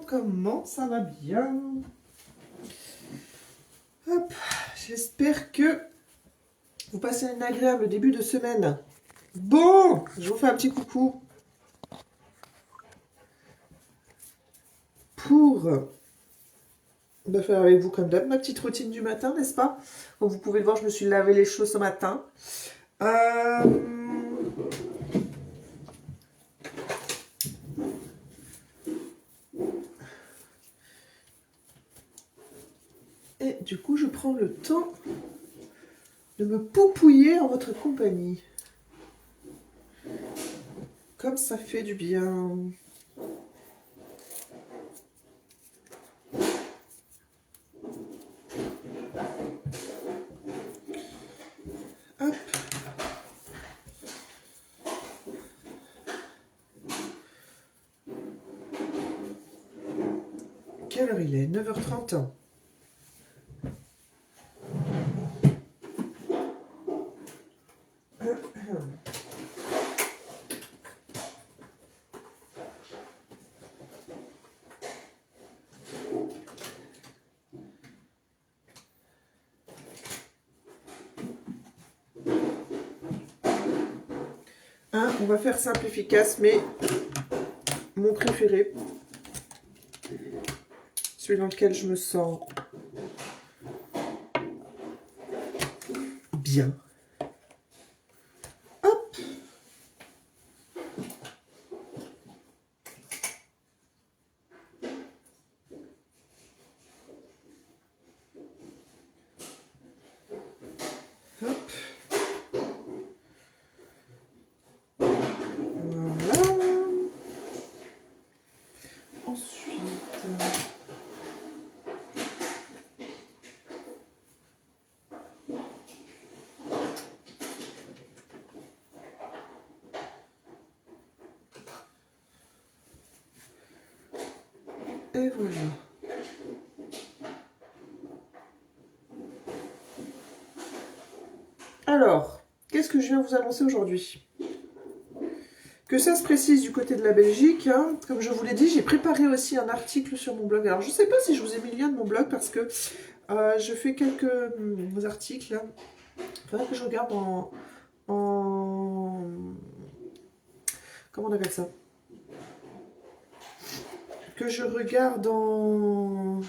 comment ça va bien? Hop, j'espère que vous passez un agréable début de semaine. Bon, je vous fais un petit coucou pour faire avec vous comme d'hab ma petite routine du matin, n'est-ce pas? Comme vous pouvez le voir, je me suis lavé les cheveux ce matin. Et du coup, je prends le temps de me poupouiller en votre compagnie. Comme ça fait du bien. Hop. Quelle heure il est? 9h30. On va faire simple, efficace, mais mon préféré, celui dans lequel je me sens bien. Hop. Hop. Voilà. Ensuite, et voilà. Alors, qu'est-ce que je viens vous annoncer aujourd'hui? Que ça se précise du côté de la Belgique, hein, comme je vous l'ai dit, j'ai préparé aussi un article sur mon blog. Alors, je ne sais pas si je vous ai mis le lien de mon blog parce que je fais quelques articles. Il faudrait que je regarde en... Comment on appelle ça? Que je regarde en...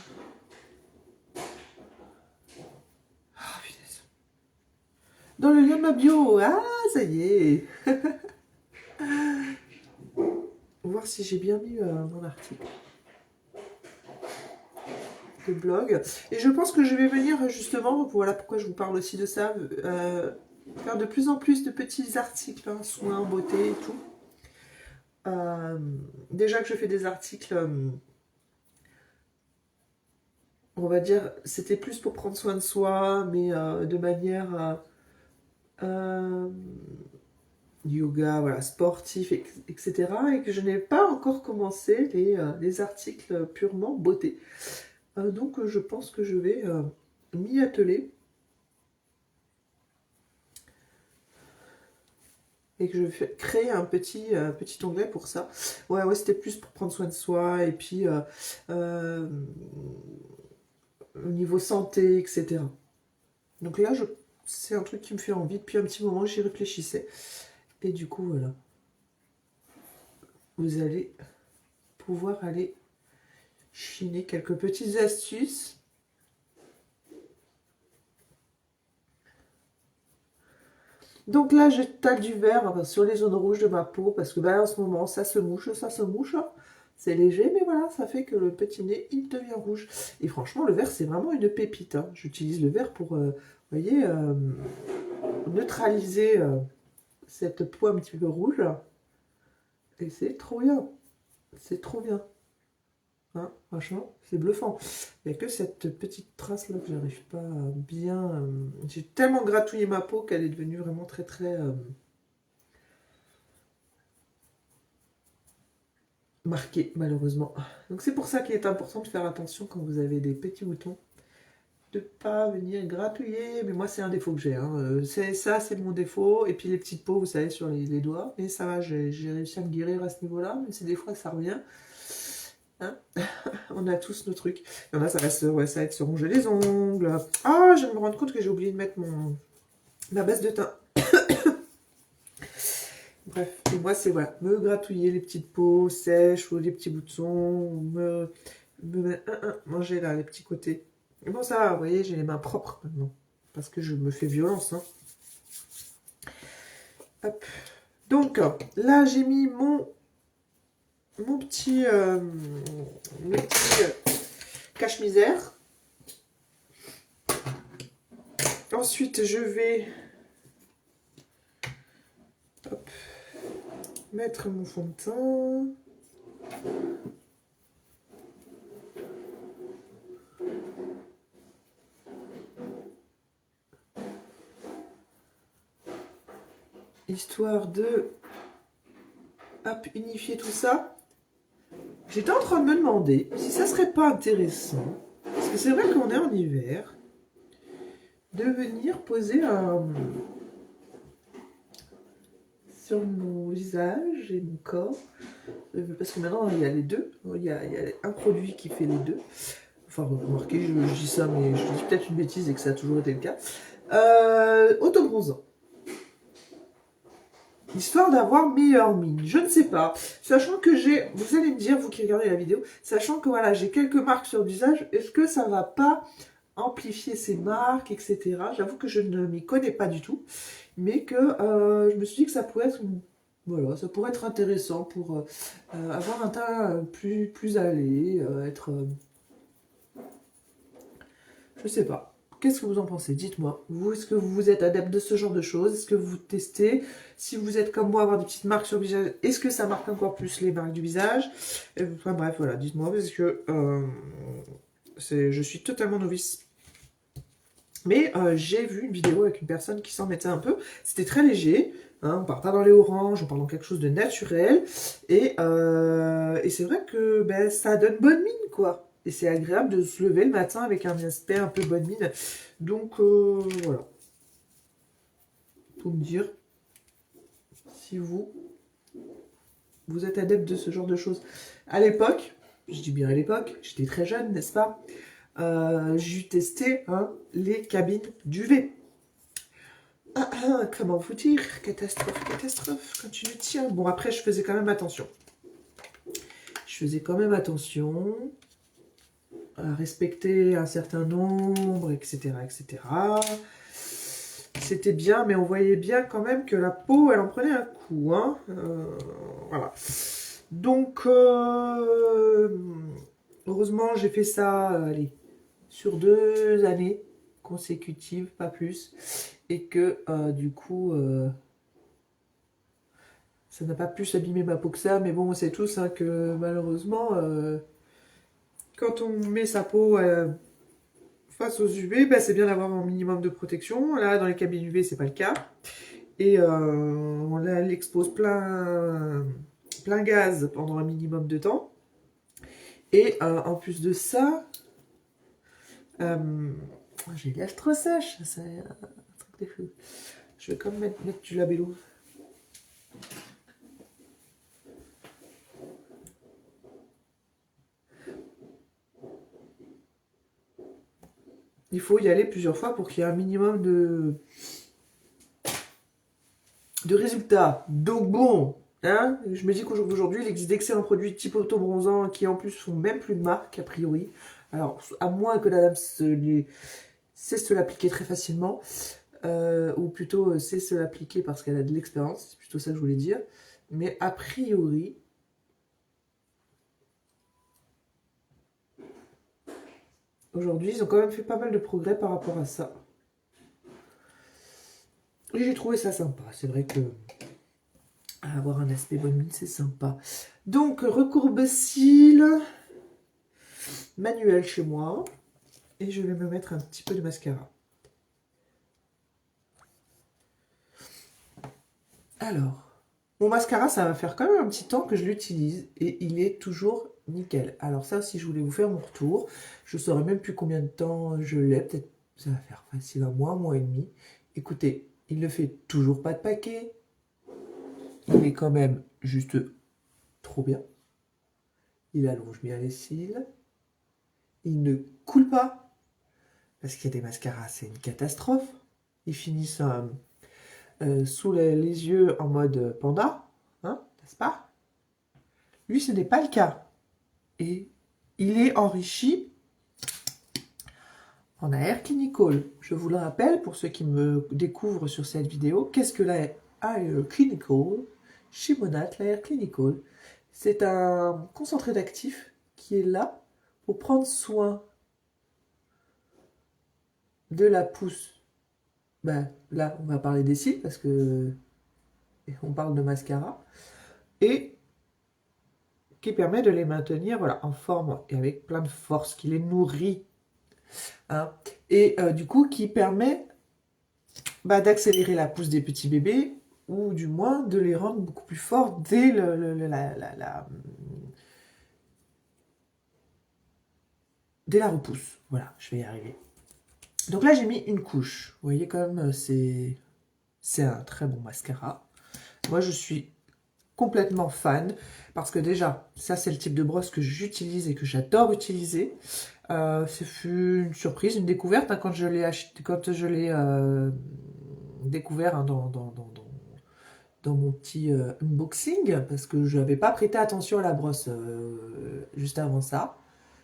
Ah, punaise. Dans le lien de ma bio. Ah, ça y est. Voir si j'ai bien mis mon article de blog. Et je pense que je vais venir justement, voilà pourquoi je vous parle aussi de ça, faire de plus en plus de petits articles, hein, soins, beauté et tout. Déjà que je fais des articles, on va dire, c'était plus pour prendre soin de soi, mais de manière yoga, voilà, sportif, etc. Et que je n'ai pas encore commencé les articles purement beauté. Donc je pense que je vais m'y atteler. Et que je vais créer un petit onglet pour ça. Ouais, c'était plus pour prendre soin de soi et puis au niveau santé, etc. Donc là, c'est un truc qui me fait envie depuis un petit moment, j'y réfléchissais. Et du coup, voilà. Vous allez pouvoir aller chiner quelques petites astuces. Donc là, j'étale du vert sur les zones rouges de ma peau parce que en ce moment, ça se mouche. C'est léger, mais voilà, ça fait que le petit nez, il devient rouge. Et franchement, le vert, c'est vraiment une pépite. Hein. J'utilise le vert pour, vous voyez, neutraliser cette peau un petit peu rouge. Et c'est trop bien. C'est trop bien. Hein, franchement, c'est bluffant. Il n'y a que cette petite trace là que j'arrive pas à bien... J'ai tellement gratouillé ma peau qu'elle est devenue vraiment très très... marquée malheureusement. Donc c'est pour ça qu'il est important de faire attention quand vous avez des petits boutons. De pas venir gratouiller, mais moi c'est un défaut que j'ai. Hein. C'est mon défaut. Et puis les petites peaux, vous savez, sur les doigts. Mais ça va, j'ai réussi à me guérir à ce niveau-là, même si des fois ça revient. Hein. On a tous nos trucs. Il y en a, ça reste, ouais, ça va être se ronger les ongles. Ah, je viens de me rendre compte que j'ai oublié de mettre ma base de teint. Bref, et moi, c'est voilà, me gratouiller les petites peaux sèches ou les petits boutons, manger là, les petits côtés. Et bon, ça va, vous voyez, j'ai les mains propres maintenant. Parce que je me fais violence. Hein. Hop. Donc, là, j'ai mis mon petit, cache-misère. Ensuite, je vais hop, mettre mon fond de teint. Histoire de hop, unifier tout ça. J'étais en train de me demander si ça serait pas intéressant, parce que c'est vrai qu'on est en hiver, de venir poser sur mon visage et mon corps, parce que maintenant il y a les deux, il y a un produit qui fait les deux. Enfin, remarquez, je dis ça, mais je dis peut-être une bêtise et que ça a toujours été le cas. Autobronzant. Histoire d'avoir meilleure mine. Je ne sais pas. Sachant que j'ai, vous allez me dire, vous qui regardez la vidéo, sachant que voilà, j'ai quelques marques sur le visage, est-ce que ça va pas amplifier ces marques, etc. J'avoue que je ne m'y connais pas du tout, mais que je me suis dit que ça pourrait être voilà, ça pourrait être intéressant pour avoir un teint plus allé, être... je sais pas. Qu'est-ce que vous en pensez? Dites-moi. Vous, est-ce que vous êtes adepte de ce genre de choses? Est-ce que vous testez? Si vous êtes comme moi, avoir des petites marques sur le visage, est-ce que ça marque encore plus les marques du visage? Enfin bref, voilà, dites-moi, parce que je suis totalement novice. Mais j'ai vu une vidéo avec une personne qui s'en mettait un peu. C'était très léger. Hein, on part pas dans les oranges, on part dans quelque chose de naturel. Et c'est vrai que ben, ça donne bonne mine, quoi. Et c'est agréable de se lever le matin avec un aspect un peu bonne mine. Donc, voilà. Pour me dire si vous êtes adepte de ce genre de choses. À l'époque, je dis bien à l'époque, j'étais très jeune, n'est-ce pas? J'ai testé hein, les cabines d'UV. Comment vous dire? Catastrophe, catastrophe, quand tu le tiens. Bon, après, je faisais quand même attention. Je faisais quand même attention à respecter un certain nombre, etc., etc. C'était bien, mais on voyait bien quand même que la peau, elle en prenait un coup. Hein. Voilà. Donc, heureusement, j'ai fait ça, allez, sur 2 années consécutives, pas plus. Et que, du coup, ça n'a pas pu s'abîmer ma peau que ça. Mais bon, on sait tous hein, que, malheureusement, quand on met sa peau face aux UV, bah, c'est bien d'avoir un minimum de protection. Là, dans les cabines UV, c'est pas le cas. Et on l'expose plein gaz pendant un minimum de temps. Et en plus de ça, j'ai l'air trop sèche. C'est un truc de fou. Je vais quand même mettre du labello. Il faut y aller plusieurs fois pour qu'il y ait un minimum de résultats. Donc bon, hein, je me dis qu'au jour d'aujourd'hui, il existe d'excellents produits type autobronzant qui en plus font même plus de marque a priori. Alors, à moins que la dame sait se l'appliquer très facilement, ou plutôt sait se l'appliquer parce qu'elle a de l'expérience, c'est plutôt ça que je voulais dire. Mais a priori, aujourd'hui, ils ont quand même fait pas mal de progrès par rapport à ça. Et j'ai trouvé ça sympa. C'est vrai que avoir un aspect bonne mine, c'est sympa. Donc, recourbe-cils manuel chez moi. Et je vais me mettre un petit peu de mascara. Alors, mon mascara, ça va faire quand même un petit temps que je l'utilise. Et il est toujours nickel. Alors ça, si je voulais vous faire mon retour, je ne saurais même plus combien de temps je l'ai. Peut-être ça va faire facile un mois et demi. Écoutez, il ne fait toujours pas de paquet. Il est quand même juste trop bien. il allonge bien les cils, il ne coule pas, parce qu'il y a des mascaras, c'est une catastrophe. Ils finissent sous les yeux en mode panda, hein, n'est-ce pas? Lui, ce n'est pas le cas. Et il est enrichi en Air Clinical. Je vous le rappelle, pour ceux qui me découvrent sur cette vidéo, qu'est-ce que la Air Clinical? Chez Monat, la Air Clinical, c'est un concentré d'actifs qui est là pour prendre soin de la pousse. Ben, là, on va parler des cils parce que on parle de mascara. Et qui permet de les maintenir voilà, en forme et avec plein de force, qui les nourrit. Hein. Et du coup, qui permet d'accélérer la pousse des petits bébés, ou du moins de les rendre beaucoup plus forts dès dès la repousse. Voilà, je vais y arriver. Donc là, j'ai mis une couche. Vous voyez comme c'est un très bon mascara. Moi, je suis complètement fan, parce que déjà, ça c'est le type de brosse que j'utilise et que j'adore utiliser. Ce fut une surprise, une découverte hein, quand je l'ai acheté, quand je l'ai découvert hein, dans mon petit unboxing, parce que je n'avais pas prêté attention à la brosse juste avant ça.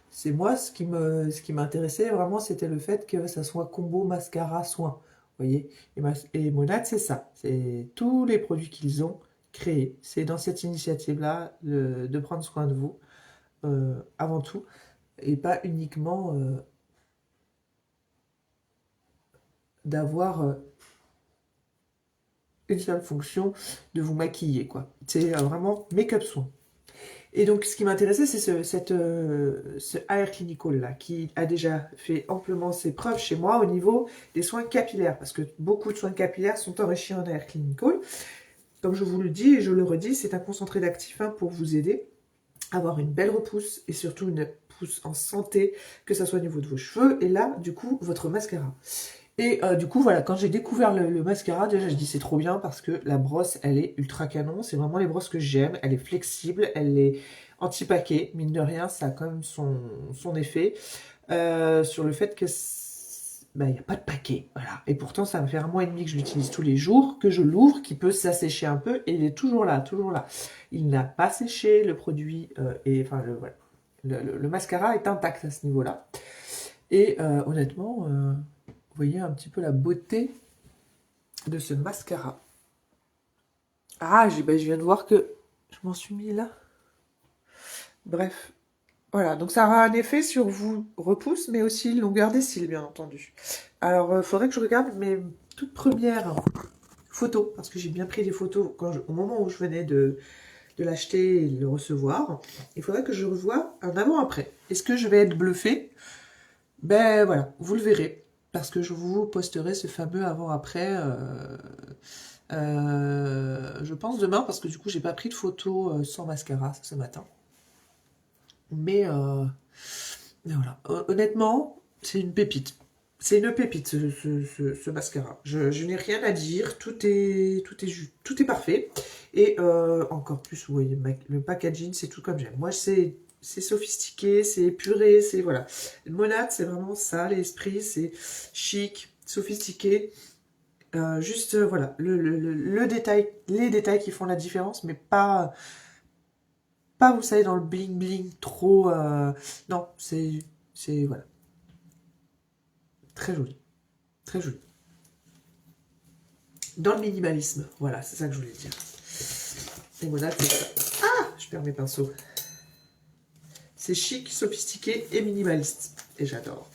C'est moi, ce qui m'intéressait vraiment, c'était le fait que ça soit combo mascara soin. Vous voyez, et Monat, c'est ça. C'est tous les produits qu'ils ont créés. C'est dans cette initiative-là de prendre soin de vous, avant tout, et pas uniquement d'avoir une seule fonction de vous maquiller, quoi. C'est vraiment make-up soin. Et donc, ce qui m'intéressait, c'est ce Air Clinical là, qui a déjà fait amplement ses preuves chez moi au niveau des soins capillaires, parce que beaucoup de soins capillaires sont enrichis en Air Clinical. Comme je vous le dis et je le redis, c'est un concentré d'actifs hein, pour vous aider à avoir une belle repousse et surtout une pousse en santé, que ce soit au niveau de vos cheveux et là, du coup, votre mascara. Et du coup, voilà, quand j'ai découvert le mascara, déjà, je dis c'est trop bien parce que la brosse, elle est ultra canon. C'est vraiment les brosses que j'aime. Elle est flexible, elle est anti-paquet. Mine de rien, ça a quand même son effet sur le fait que il n'y a pas de paquet. Voilà. Et pourtant, ça me fait 1 mois et demi que je l'utilise tous les jours, que je l'ouvre, qui peut s'assécher un peu et il est toujours là, toujours là. Il n'a pas séché, le produit, enfin, voilà. Le mascara est intact à ce niveau-là. Et honnêtement... vous voyez un petit peu la beauté de ce mascara. Ah, je viens de voir que je m'en suis mis là. Bref. Voilà, donc ça aura un effet sur vous repousse, mais aussi longueur des cils, bien entendu. Alors, il faudrait que je regarde mes toutes premières photos, parce que j'ai bien pris des photos au moment où je venais de l'acheter et de le recevoir. Il faudrait que je revoie un avant-après. Est-ce que je vais être bluffée? Ben voilà, vous le verrez. Parce que je vous posterai ce fameux avant-après, je pense demain, parce que du coup, j'ai pas pris de photo sans mascara ce matin. Mais voilà. Honnêtement, c'est une pépite. C'est une pépite, ce mascara. Je n'ai rien à dire. Tout est parfait. Et encore plus, vous voyez, le packaging, c'est tout comme j'aime. Moi, c'est sophistiqué, c'est épuré, c'est voilà. Monat, c'est vraiment ça, l'esprit, c'est chic, sophistiqué. Juste, voilà, le détail, les détails qui font la différence, mais pas, vous savez, dans le bling bling trop. Non, c'est, voilà, très joli, très joli. Dans le minimalisme, voilà, c'est ça que je voulais dire. Et Monat, c'est ça. Ah, je perds mes pinceaux. C'est chic, sophistiqué et minimaliste. Et j'adore.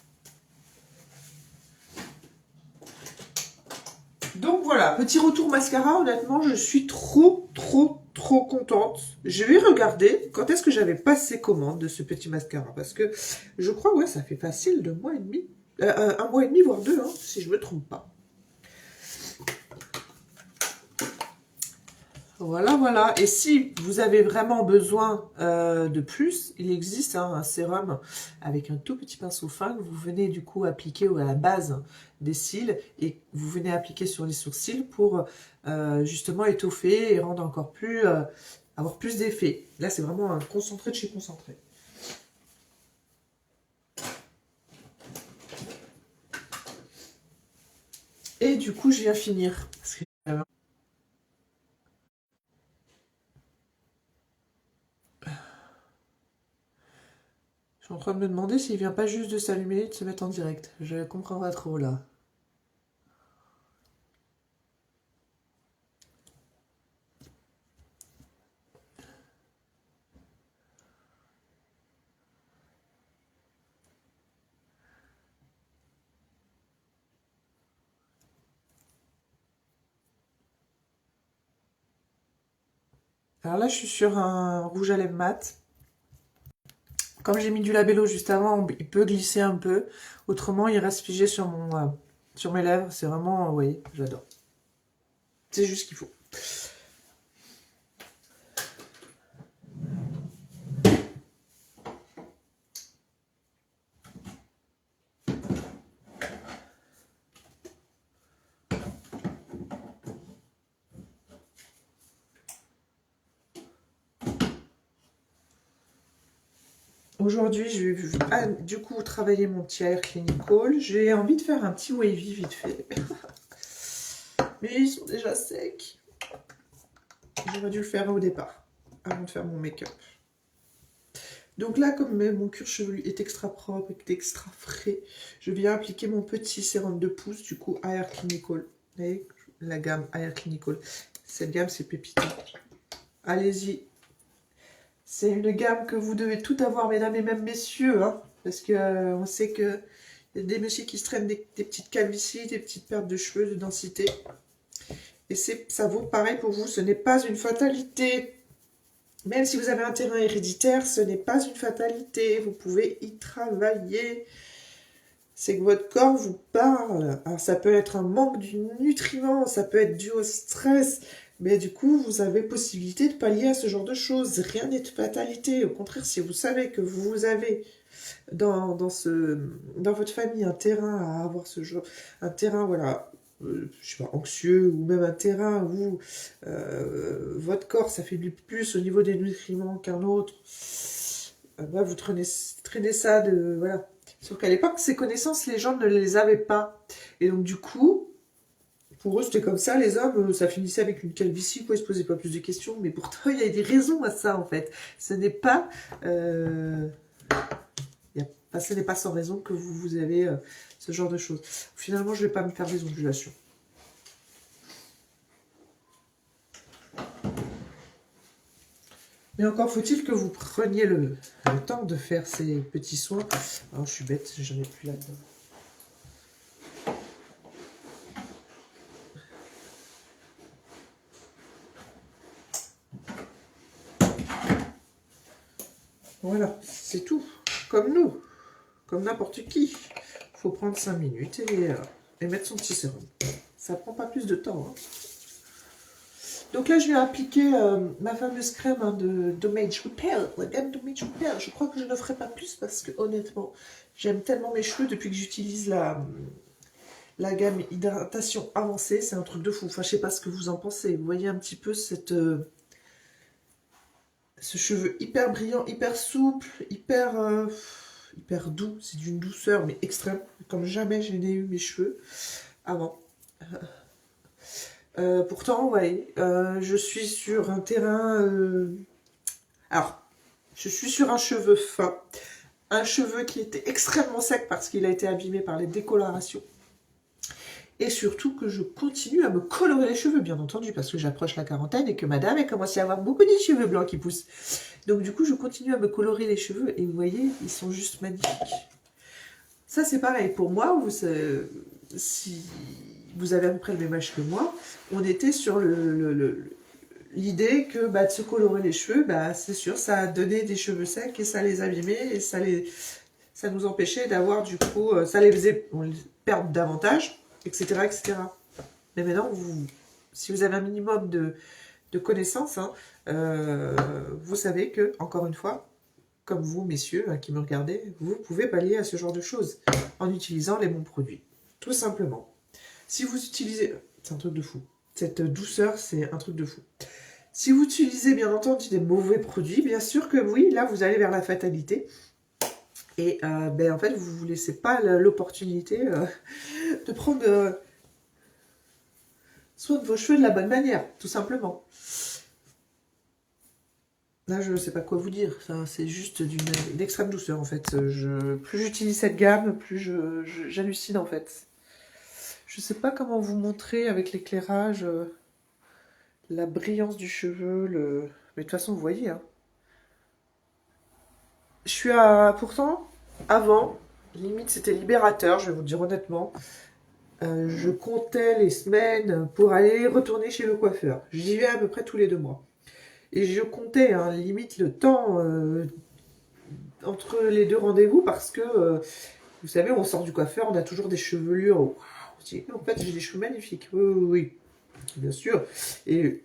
Donc voilà, petit retour mascara. Honnêtement, je suis trop contente. Je vais regarder quand est-ce que j'avais passé commande de ce petit mascara. Parce que je crois, ouais, ça fait facile 2 mois et demi. 1 mois et demi, voire 2, hein, si je me trompe pas. Voilà, voilà. Et si vous avez vraiment besoin de plus, il existe hein, un sérum avec un tout petit pinceau fin que vous venez du coup appliquer à la base des cils et vous venez appliquer sur les sourcils pour justement étoffer et rendre encore plus, avoir plus d'effet. Là, c'est vraiment un concentré de chez concentré. Et du coup, je viens finir. Parce que, je suis en train de me demander s'il vient pas juste de s'allumer et de se mettre en direct. Je comprends pas trop là. Alors là, je suis sur un rouge à lèvres mat. Comme j'ai mis du labello juste avant, il peut glisser un peu. Autrement, il reste figé sur mes lèvres. C'est vraiment, vous voyez, j'adore. C'est juste ce qu'il faut. Aujourd'hui, je vais du coup travailler mon petit Air Clinical. J'ai envie de faire un petit wavy vite fait. Mais ils sont déjà secs. J'aurais dû le faire au départ, avant de faire mon make-up. Donc là, comme mon cuir chevelu est extra propre et extra frais, je viens appliquer mon petit sérum de pouce, du coup Air Clinical. Vous voyez, la gamme Air Clinical. Cette gamme, c'est pépite. Allez-y. C'est une gamme que vous devez tout avoir, mesdames et même messieurs, hein, parce que on sait que y a des messieurs qui se traînent des petites calvities, des petites pertes de cheveux, de densité. Et ça vaut pareil pour vous, ce n'est pas une fatalité. Même si vous avez un terrain héréditaire, ce n'est pas une fatalité. Vous pouvez y travailler. C'est que votre corps vous parle. Alors, ça peut être un manque de nutriments, ça peut être dû au stress. Mais du coup, vous avez possibilité de pallier à ce genre de choses. Rien n'est de fatalité. Au contraire, si vous savez que vous avez dans votre famille un terrain à avoir ce genre, un terrain, voilà, je sais pas, anxieux, ou même un terrain où votre corps s'affaiblit plus au niveau des nutriments qu'un autre, bah, vous traînez ça de, voilà. Sauf qu'à l'époque, ces connaissances, les gens ne les avaient pas. Et donc, du coup, pour eux, c'était comme ça, les hommes, ça finissait avec une calvitie, quoi, ils se posaient pas plus de questions. Mais pourtant, il y a des raisons à ça, en fait. Ce n'est pas... ce n'est pas sans raison que vous avez ce genre de choses. Finalement, je ne vais pas me faire des ondulations. Mais encore faut-il que vous preniez le temps de faire ces petits soins. Alors, je suis bête, j'en ai plus là-dedans. Voilà, c'est tout. Comme nous, comme n'importe qui. Il faut prendre 5 minutes et mettre son petit sérum. Ça prend pas plus de temps. Hein. Donc là, je vais appliquer ma fameuse crème de Damage Repair, la gamme Damage Repair. Je crois que je ne ferai pas plus parce que honnêtement, j'aime tellement mes cheveux depuis que j'utilise la gamme hydratation avancée. C'est un truc de fou. Enfin, je sais pas ce que vous en pensez. Vous voyez un petit peu ce cheveu hyper brillant, hyper souple, hyper doux. C'est d'une douceur, mais extrême. Comme jamais je n'ai eu mes cheveux avant. Pourtant, ouais, je suis sur un terrain... Alors, je suis sur un cheveu fin. Un cheveu qui était extrêmement sec parce qu'il a été abîmé par les décolorations. Et surtout que je continue à me colorer les cheveux, bien entendu, parce que j'approche la quarantaine et que madame elle commence à avoir beaucoup de cheveux blancs qui poussent. Donc du coup, je continue à me colorer les cheveux et vous voyez, ils sont juste magnifiques. Ça, c'est pareil. Pour moi, si vous avez à peu près le même âge que moi, on était sur l'idée que bah, de se colorer les cheveux, bah, c'est sûr, ça donnait des cheveux secs et ça les abîmait et ça nous empêchait d'avoir du coup, ça les faisait perdre davantage, etc., etc. Mais maintenant, si vous avez un minimum de connaissances, hein, vous savez que, encore une fois, comme vous, messieurs, hein, qui me regardez, vous pouvez pallier à ce genre de choses en utilisant les bons produits. Tout simplement. Si vous utilisez... C'est un truc de fou. Cette douceur, c'est un truc de fou. Si vous utilisez, bien entendu, des mauvais produits, bien sûr que oui, là, vous allez vers la fatalité. Et ben, en fait, vous ne vous laissez pas l'opportunité de prendre soin de vos cheveux de la bonne manière, tout simplement. Là, je ne sais pas quoi vous dire. Ça, c'est juste d'une extrême douceur, en fait. Plus j'utilise cette gamme, plus j'hallucine, en fait. Je ne sais pas comment vous montrer avec l'éclairage la brillance du cheveu. Mais de toute façon, vous voyez. Hein. Je suis à... Pourtant, avant, limite, c'était libérateur, je vais vous dire honnêtement. Je comptais les semaines pour aller retourner chez le coiffeur. J'y vais à peu près tous les 2 mois. Et je comptais, hein, limite, le temps entre les 2 rendez-vous parce que, vous savez, on sort du coiffeur, on a toujours des chevelures. Waouh, en fait, j'ai des cheveux magnifiques. Oui, oui, oui, bien sûr. Et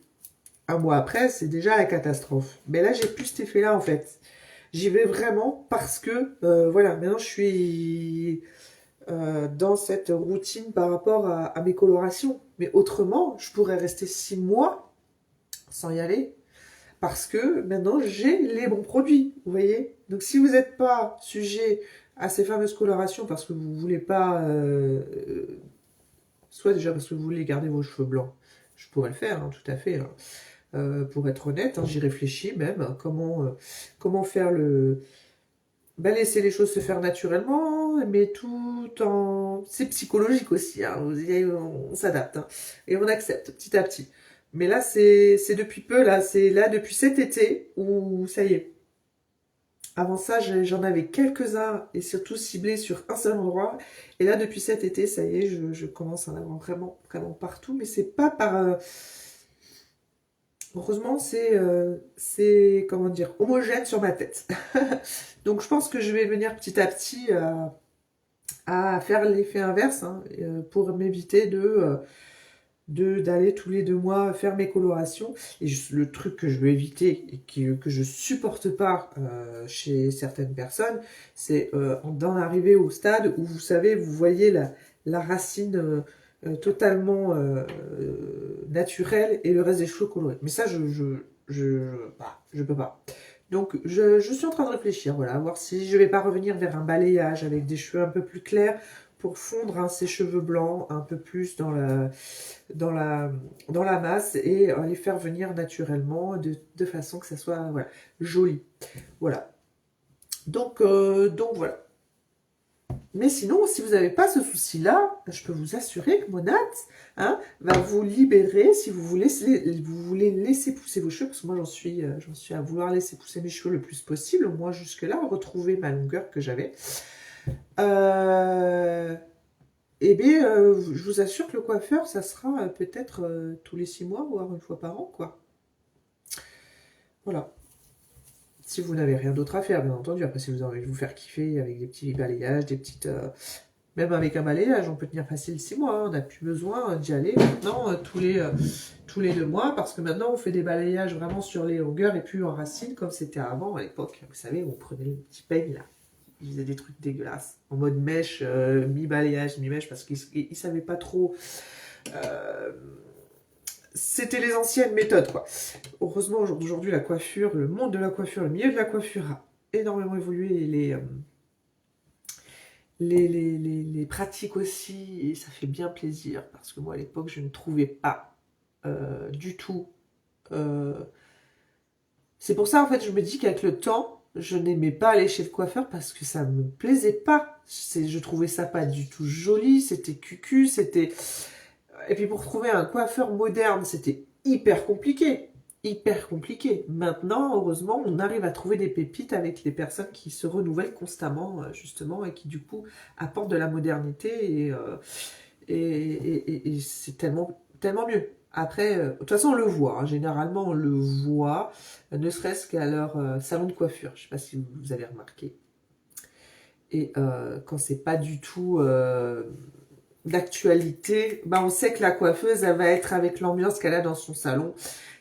un mois après, c'est déjà la catastrophe. Mais là, j'ai plus cet effet-là, en fait. J'y vais vraiment parce que, voilà, maintenant, je suis dans cette routine par rapport à mes colorations. Mais autrement, je pourrais rester 6 mois sans y aller. Parce que maintenant, j'ai les bons produits, vous voyez. Donc, si vous n'êtes pas sujet à ces fameuses colorations parce que vous ne voulez pas... soit déjà parce que vous voulez garder vos cheveux blancs, je pourrais le faire, hein, tout à fait. Hein. Pour être honnête, hein, j'y réfléchis même. Hein, comment faire le... Ben, laisser les choses se faire naturellement, mais tout en... C'est psychologique aussi, hein, on s'adapte. Hein, et on accepte petit à petit. Mais là, c'est depuis peu, là, c'est là depuis cet été où ça y est. Avant ça, j'en avais quelques-uns et surtout ciblés sur un seul endroit. Et là, depuis cet été, ça y est, je commence à en avoir vraiment, vraiment partout. Mais c'est pas par... heureusement, c'est, comment dire, homogène sur ma tête. Donc, je pense que je vais venir petit à petit à faire l'effet inverse hein, pour m'éviter d'aller tous les 2 mois faire mes colorations. Et le truc que je veux éviter et que je supporte pas chez certaines personnes, c'est d'en arriver au stade où vous savez, vous voyez la racine totalement naturelle et le reste des cheveux colorés. Mais ça, je peux pas. Donc, je suis en train de réfléchir, voilà, à voir si je vais pas revenir vers un balayage avec des cheveux un peu plus clairs pour fondre hein, ces cheveux blancs un peu plus dans la masse et les faire venir naturellement de façon que ça soit voilà, joli. Voilà. Donc voilà. Mais sinon, si vous n'avez pas ce souci-là, je peux vous assurer que Monat hein, va vous libérer si vous voulez laisser pousser vos cheveux, parce que moi j'en suis à vouloir laisser pousser mes cheveux le plus possible, au moins jusque-là, retrouver ma longueur que j'avais. Eh bien, je vous assure que le coiffeur, ça sera peut-être tous les 6 mois, voire une fois par an, quoi. Voilà. Si vous n'avez rien d'autre à faire, bien entendu. Après, si vous avez envie de vous faire kiffer avec des petits balayages, des petites... même avec un balayage, on peut tenir facile 6 mois. Hein. On n'a plus besoin d'y aller maintenant tous les 2 mois, parce que maintenant, on fait des balayages vraiment sur les longueurs et plus en racines, comme c'était avant, à l'époque. Vous savez, on prenait le petit peigne, là. Ils faisaient des trucs dégueulasses, en mode mèche, mi-balayage, mi-mèche, parce qu'ils ne savaient pas trop... c'était les anciennes méthodes, quoi. Heureusement, aujourd'hui, la coiffure, le monde de la coiffure, le milieu de la coiffure a énormément évolué et les pratiques aussi, et ça fait bien plaisir, parce que moi, à l'époque, je ne trouvais pas du tout... C'est pour ça, en fait, je me dis qu'avec le temps, je n'aimais pas aller chez le coiffeur parce que ça me plaisait pas. Je trouvais ça pas du tout joli, c'était cucu, c'était... Et puis pour trouver un coiffeur moderne, c'était hyper compliqué. Hyper compliqué. Maintenant, heureusement, on arrive à trouver des pépites avec les personnes qui se renouvellent constamment, justement, et qui du coup apportent de la modernité et c'est tellement, tellement mieux. Après, de toute façon, on le voit. Hein, généralement, on le voit, ne serait-ce qu'à leur salon de coiffure. Je ne sais pas si vous avez remarqué. Et quand c'est pas du tout d'actualité, bah on sait que la coiffeuse, elle va être avec l'ambiance qu'elle a dans son salon,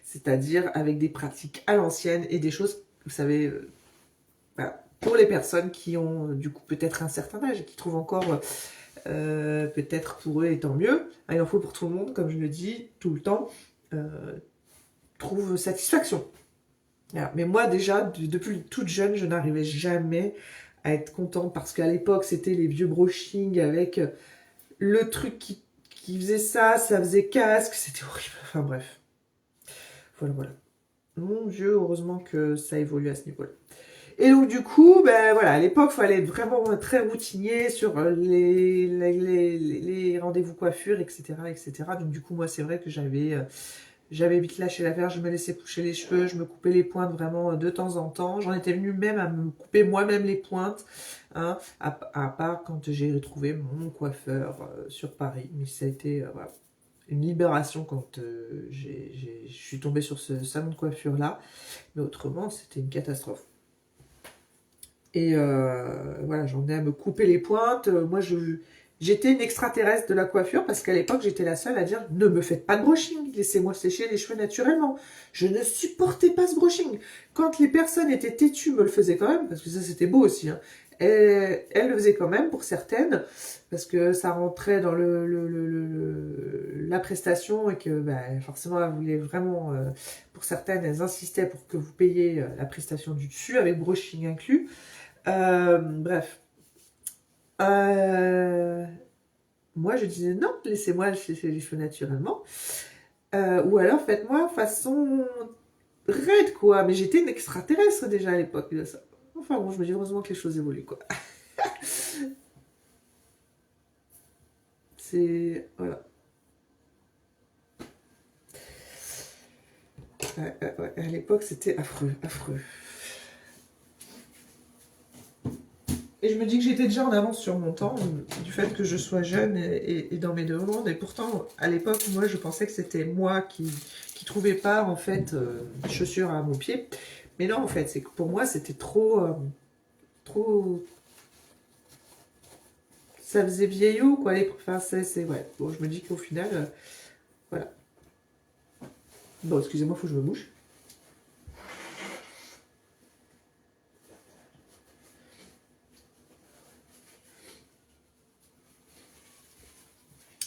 c'est-à-dire avec des pratiques à l'ancienne et des choses, vous savez, voilà, pour les personnes qui ont du coup peut-être un certain âge et qui trouvent encore, peut-être pour eux, et tant mieux, hein, il en faut pour tout le monde, comme je le dis tout le temps, trouve satisfaction. Voilà. Mais moi déjà, depuis toute jeune, je n'arrivais jamais à être contente parce qu'à l'époque, c'était les vieux brushing avec le truc qui faisait ça, ça faisait casque, c'était horrible. Enfin bref, voilà, voilà. Mon Dieu, heureusement que ça évolue à ce niveau-là. Et donc du coup, ben voilà, à l'époque, il fallait être vraiment très routinier sur les rendez-vous coiffure, etc., etc. Donc du coup, moi, c'est vrai que j'avais vite lâché l'affaire, je me laissais coucher les cheveux, je me coupais les pointes vraiment de temps en temps. J'en étais venue même à me couper moi-même les pointes, hein, à part quand j'ai retrouvé mon coiffeur sur Paris. Mais ça a été voilà, une libération quand je suis tombée sur ce salon de coiffure-là. Mais autrement, c'était une catastrophe. Et voilà, j'en ai à me couper les pointes. Moi, j'étais une extraterrestre de la coiffure parce qu'à l'époque, j'étais la seule à dire ne me faites pas de brushing, laissez-moi sécher les cheveux naturellement. Je ne supportais pas ce brushing. Quand les personnes étaient têtues, me le faisaient quand même, parce que ça, c'était beau aussi. Hein. Elles le faisaient quand même pour certaines, parce que ça rentrait dans la prestation et que bah, forcément, elles voulaient vraiment, pour certaines, elles insistaient pour que vous payiez la prestation du dessus avec brushing inclus. Bref. Euh, Moi, je disais non, laissez-moi sécher les cheveux naturellement. Ou alors, faites-moi façon raide, quoi. Mais j'étais une extraterrestre déjà à l'époque de ça. Enfin bon, je me dis heureusement que les choses évoluent, quoi. C'est... Voilà. Ouais, à l'époque, c'était affreux, affreux. Et je me dis que j'étais déjà en avance sur mon temps, du fait que je sois jeune et dans mes demandes. Et pourtant, à l'époque, moi, je pensais que c'était moi qui trouvais pas, en fait, chaussures à mon pied. Mais non, en fait, c'est que pour moi, c'était trop... Ça faisait vieillot, quoi. Enfin, ouais. Bon, je me dis qu'au final, voilà. Bon, excusez-moi, faut que je me bouge.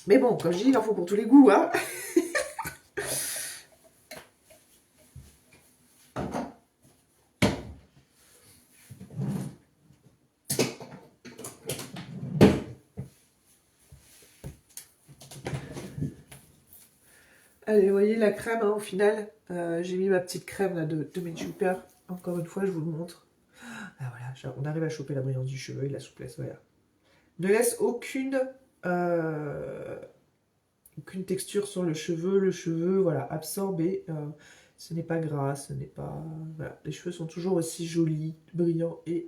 Mais bon, comme je dis, il en faut pour tous les goûts, hein. Allez, vous voyez la crème, hein, au final, j'ai mis ma petite crème là, de Made Super. Encore une fois, je vous le montre. Ah voilà, on arrive à choper la brillance du cheveu et la souplesse, voilà. Ne laisse euh, aucune texture sur le cheveu, voilà, absorbé. Ce n'est pas gras, ce n'est pas... Voilà, les cheveux sont toujours aussi jolis, brillants et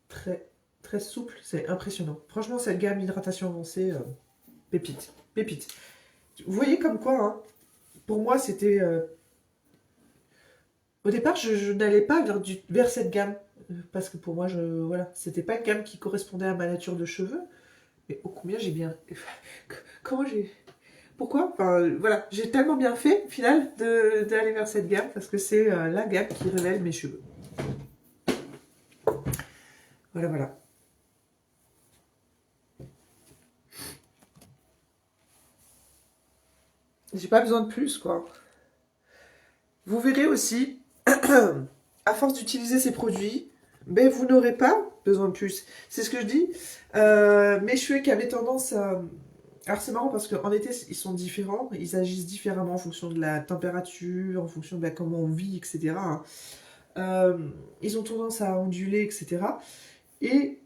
très, très souples. C'est impressionnant. Franchement, cette gamme d'hydratation avancée, pépite, pépite. Vous voyez comme quoi, hein, pour moi, c'était... Au départ, je n'allais pas vers cette gamme. Parce que pour moi, voilà, c'était pas une gamme qui correspondait à ma nature de cheveux. Mais ô combien j'ai bien... Comment j'ai... Pourquoi? Enfin, voilà, j'ai tellement bien fait, au final, d'aller vers cette gamme, parce que c'est la gamme qui révèle mes cheveux. Voilà, voilà. J'ai pas besoin de plus, quoi. Vous verrez aussi, à force d'utiliser ces produits, ben, vous n'aurez pas besoin de plus. C'est ce que je dis. Mes cheveux qui avaient tendance à... Alors c'est marrant parce qu'en été, ils sont différents. Ils agissent différemment en fonction de la température, en fonction de comment on vit, etc. Hein. Ils ont tendance à onduler, etc. Et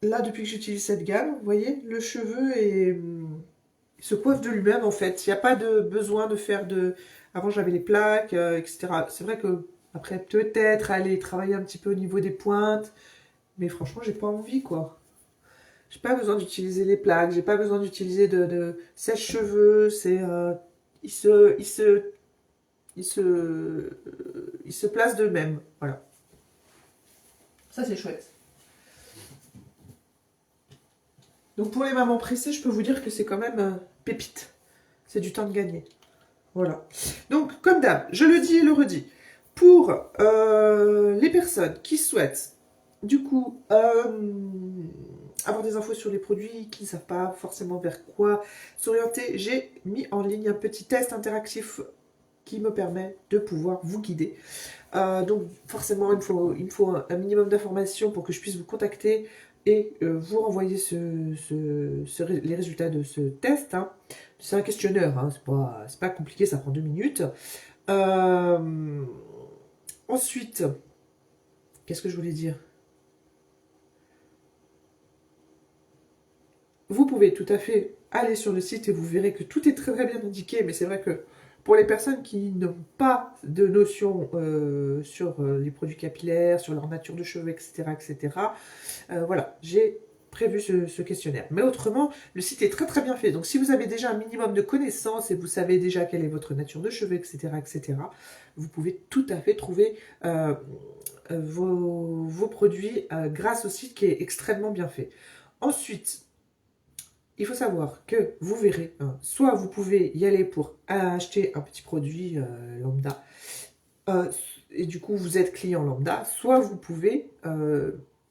là, depuis que j'utilise cette gamme, vous voyez, le cheveu il se coiffe de lui-même en fait. Il n'y a pas de besoin de faire de... Avant j'avais les plaques, etc. C'est vrai que après peut-être aller travailler un petit peu au niveau des pointes, mais franchement j'ai pas envie quoi. J'ai pas besoin d'utiliser les plaques, j'ai pas besoin d'utiliser de sèche-cheveux. C'est ils se placent d'eux-mêmes. Voilà. Ça c'est chouette. Donc pour les mamans pressées, je peux vous dire que c'est quand même pépite. C'est du temps de gagner. Voilà. Donc, comme d'hab, je le dis et le redis, pour les personnes qui souhaitent, du coup, avoir des infos sur les produits, qui ne savent pas forcément vers quoi s'orienter, j'ai mis en ligne un petit test interactif qui me permet de pouvoir vous guider. Donc, forcément, il me faut un minimum d'informations pour que je puisse vous contacter et vous renvoyer les résultats de ce test. Hein. C'est un questionnaire, hein, c'est pas compliqué, ça prend 2 minutes. Ensuite, qu'est-ce que je voulais dire? Vous pouvez tout à fait aller sur le site et vous verrez que tout est très très bien indiqué, mais c'est vrai que pour les personnes qui n'ont pas de notion sur les produits capillaires, sur leur nature de cheveux, etc., etc., voilà, j'ai prévu ce questionnaire. Mais autrement, le site est très très bien fait. Donc si vous avez déjà un minimum de connaissances et vous savez déjà quelle est votre nature de cheveux, etc., etc., vous pouvez tout à fait trouver vos produits grâce au site qui est extrêmement bien fait. Ensuite, il faut savoir que vous verrez, hein, soit vous pouvez y aller pour acheter un petit produit lambda, euh, et du coup vous êtes client lambda, soit vous pouvez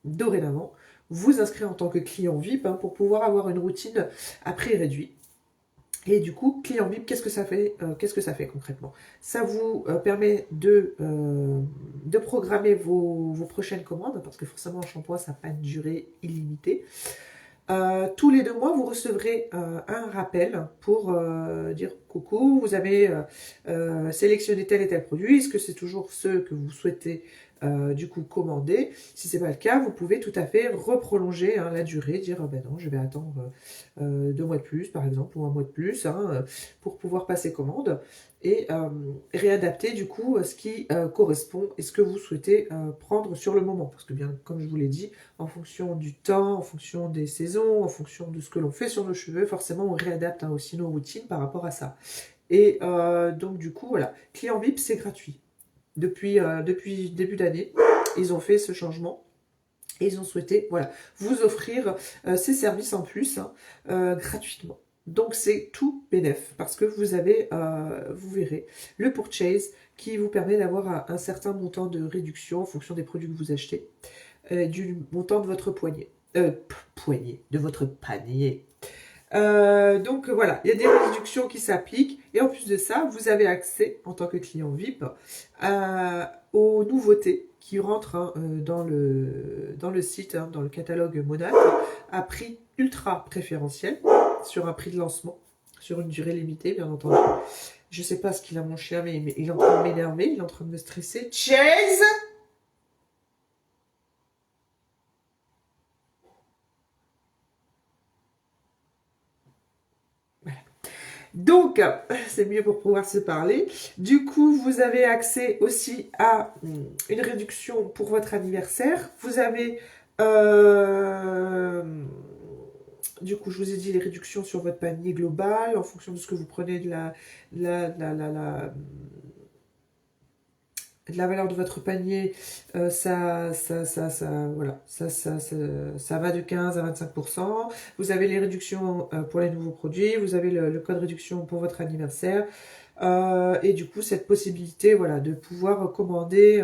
dorénavant vous inscrire en tant que client VIP hein, pour pouvoir avoir une routine à prix réduit. Et du coup, client VIP, qu'est-ce que ça fait qu'est-ce que ça fait concrètement? Ça vous permet de programmer vos prochaines commandes, parce que forcément un shampoing, ça n'a pas une durée illimitée. Tous les 2 mois, vous recevrez un rappel pour dire coucou, vous avez sélectionné tel et tel produit, est-ce que c'est toujours ceux que vous souhaitez du coup commander? Si c'est pas le cas, vous pouvez tout à fait reprolonger hein, la durée, dire ben non, je vais attendre 2 mois de plus par exemple, ou un mois de plus, hein, pour pouvoir passer commande et réadapter du coup ce qui correspond et ce que vous souhaitez prendre sur le moment. Parce que bien, comme je vous l'ai dit, en fonction du temps, en fonction des saisons, en fonction de ce que l'on fait sur nos cheveux, forcément on réadapte hein, aussi nos routines par rapport à ça. Et donc du coup, voilà, Client VIP, c'est gratuit. Depuis début d'année, ils ont fait ce changement. Et ils ont souhaité voilà, vous offrir ces services en plus hein, gratuitement. Donc c'est tout bénef parce que vous avez, vous verrez, le purchase qui vous permet d'avoir un certain montant de réduction en fonction des produits que vous achetez, du montant de votre poignet, de votre panier. Donc voilà, il y a des réductions qui s'appliquent et en plus de ça, vous avez accès en tant que client VIP aux nouveautés qui rentrent hein, dans le site, hein, dans le catalogue Monat, à prix ultra préférentiel, sur un prix de lancement, sur une durée limitée bien entendu. Je sais pas ce qu'il a mon chien, mais il est en train de m'énerver, il est en train de me stresser. Chase! Donc, c'est mieux pour pouvoir se parler. Du coup, vous avez accès aussi à une réduction pour votre anniversaire. Vous avez, du coup, je vous ai dit les réductions sur votre panier global en fonction de ce que vous prenez de la valeur de votre panier, voilà, ça va de 15 à 25%. Vous avez les réductions pour les nouveaux produits, vous avez le code réduction pour votre anniversaire. Et du coup, cette possibilité, voilà, de pouvoir commander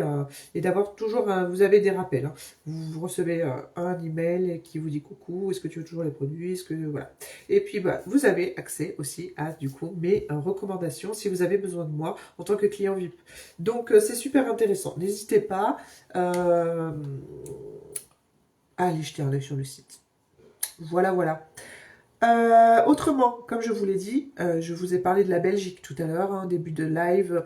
et d'avoir toujours, vous avez des rappels. Hein. Vous recevez un email qui vous dit coucou, est-ce que tu veux toujours les produits, est-ce que voilà. Et puis, bah, vous avez accès aussi à du coup mes recommandations si vous avez besoin de moi en tant que client VIP. Donc, c'est super intéressant. N'hésitez pas à aller jeter un œil sur le site. Voilà, voilà. Autrement, comme je vous l'ai dit, je vous ai parlé de la Belgique tout à l'heure, hein, début de live,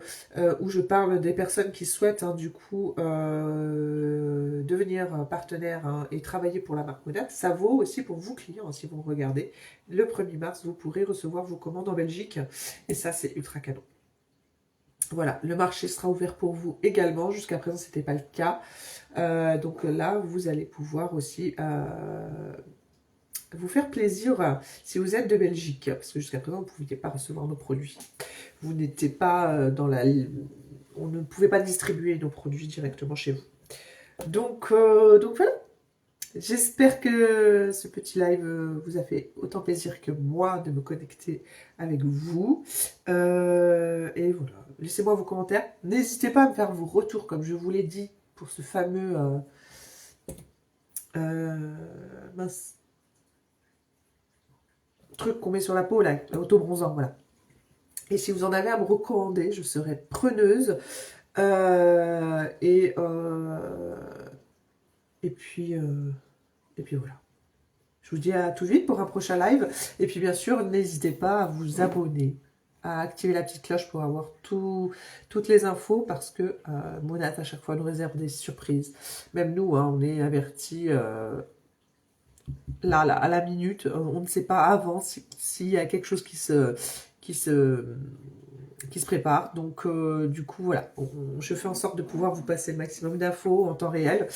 où je parle des personnes qui souhaitent hein, du coup devenir partenaire hein, et travailler pour la marque Monat. Ça vaut aussi pour vous clients, hein, si vous me regardez. Le 1er mars, vous pourrez recevoir vos commandes en Belgique, et ça c'est ultra cadeau. Voilà, le marché sera ouvert pour vous également. Jusqu'à présent, ce n'était pas le cas. Donc là, vous allez pouvoir aussi vous faire plaisir si vous êtes de Belgique, parce que jusqu'à présent, vous ne pouviez pas recevoir nos produits. Vous n'étiez pas dans la... On ne pouvait pas distribuer nos produits directement chez vous. Donc voilà. J'espère que ce petit live vous a fait autant plaisir que moi de me connecter avec vous. Et voilà. Laissez-moi vos commentaires. N'hésitez pas à me faire vos retours, comme je vous l'ai dit, pour ce fameux... mince, truc qu'on met sur la peau, là, l'auto-bronzant, voilà. Et si vous en avez à me recommander, je serai preneuse. Et puis... Et puis voilà. Je vous dis à tout vite pour un prochain live. Et puis bien sûr, n'hésitez pas à vous abonner, à activer la petite cloche pour avoir toutes les infos, parce que Monat à chaque fois nous réserve des surprises. Même nous, hein, on est avertis là, à la minute. On ne sait pas avant s'il y a quelque chose qui se, qui se prépare. Donc du coup, voilà, je fais en sorte de pouvoir vous passer le maximum d'infos en temps réel.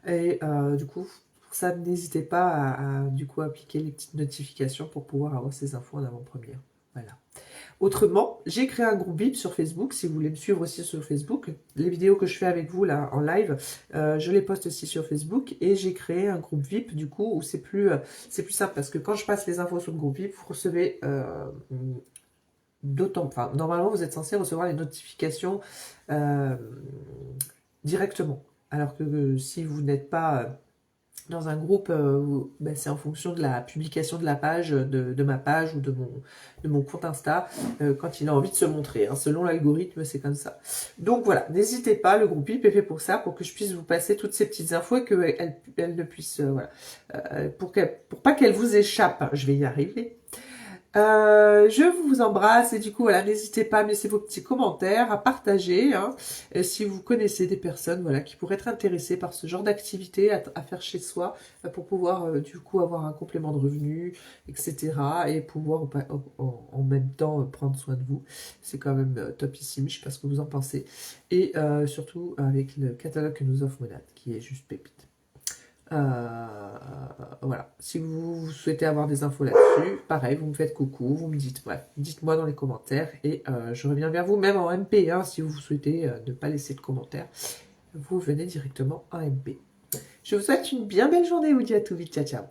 Et du coup, pour ça, n'hésitez pas du coup, appliquer les petites notifications pour pouvoir avoir ces infos en avant-première. Voilà. Autrement, j'ai créé un groupe VIP sur Facebook, si vous voulez me suivre aussi sur Facebook. Les vidéos que je fais avec vous là en live, je les poste aussi sur Facebook, et j'ai créé un groupe VIP du coup où c'est plus simple, parce que quand je passe les infos sur le groupe VIP, vous recevez d'autant, enfin normalement vous êtes censé recevoir les notifications directement, alors que si vous n'êtes pas dans un groupe, ben, c'est en fonction de la publication de la page, de ma page ou de mon compte Insta, quand il a envie de se montrer. Hein. Selon l'algorithme, c'est comme ça. Donc voilà, n'hésitez pas, le groupe VIP est fait pour ça, pour que je puisse vous passer toutes ces petites infos et qu'elles ne puissent... voilà, pour pas qu'elles vous échappent. Je vais y arriver. Je vous embrasse, et du coup voilà, n'hésitez pas à me laisser vos petits commentaires, à partager, hein, si vous connaissez des personnes voilà, qui pourraient être intéressées par ce genre d'activité à faire chez soi, pour pouvoir du coup avoir un complément de revenu, etc. Et pouvoir en même temps prendre soin de vous. C'est quand même topissime, je sais pas ce que vous en pensez. Et surtout avec le catalogue que nous offre Monat, qui est juste pépite. Voilà, si vous souhaitez avoir des infos là-dessus, pareil, vous me faites coucou, vous me dites, bref, dites-moi dans les commentaires, et je reviens vers vous, même en MP, hein, si vous souhaitez ne pas laisser de commentaires, vous venez directement en MP. Je vous souhaite une bien belle journée, vous dis à tout vite, ciao ciao.